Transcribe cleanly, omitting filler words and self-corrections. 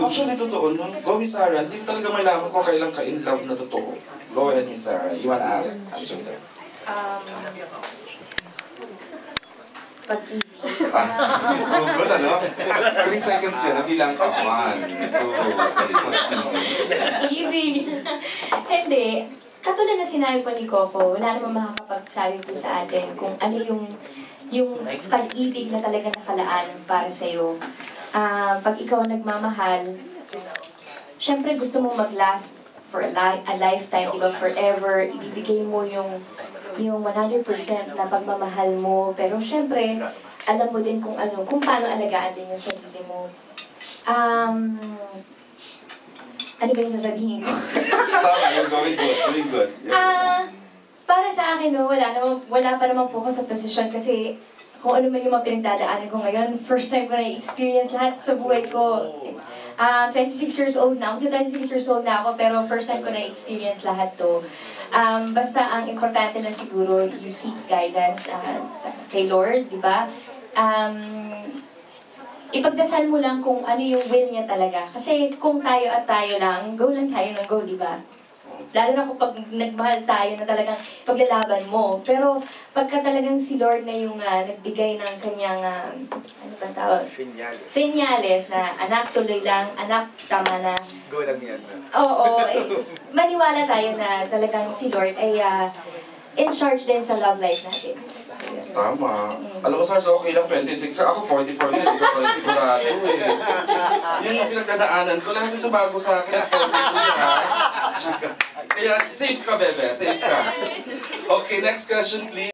Actually, totoo nun. Go, Miss Sarah. Hindi talaga malaman ko kailan ka in love na totoo. Go ahead, Miss Sarah. You wanna ask? Answer that. Pag-ibig. Good, ano? 3 seconds yun. Nabilang ka. 1, 2, 3. Pag-ibig. Hindi. Katulad na sinabi po ni Coco, wala namang makakapagsabi po sa atin kung ano yung pag-ibig na talaga nakalaan para sa'yo. Pag ikaw nagmamahal, syempre gusto mo mag-last for a lifetime, diba? Forever, ibibigay mo yung 100% na pagmamahal mo. Pero syempre, alam mo din kung paano alagaan din yung sarili mo. Ano ba yung sasabihin ko? Tama, you're going good. Doing good. Para sa akin, no, wala pa naman po ako sa posisyon kasi kung ano man yung mga pinagdadaanan ko ngayon, first time ko na-experience lahat sa buhay ko. 26 years old na ako. 26 years old na ako, pero first time ko na-experience lahat to. Basta ang importante lang siguro, you seek guidance kay Lord, di ba? Ipagdasal mo lang kung ano yung will niya talaga. Kasi kung tayo at tayo lang, go lang tayo ng go, di ba? Lalo na kapag nagmahal tayo na talagang paglalaban mo. Pero pagka talagang si Lord na yung nagbigay ng kanyang, ano ba tawag? Senyales. Senyales na anak, tuloy lang, anak, tama na. Go lang yan, sir. Oo, maniwala tayo na talagang si Lord ay in charge din sa love life natin. So, Tama. Alam mo, Sars, okay lang 26. Ako 44 na, hindi ko pa rin sigurado eh. Yun yung pinagdadaanan ko. Lahat ito bago sa akin at 42 ha. Kaya safe ka, bebe. Safe ka. Okay, next question please.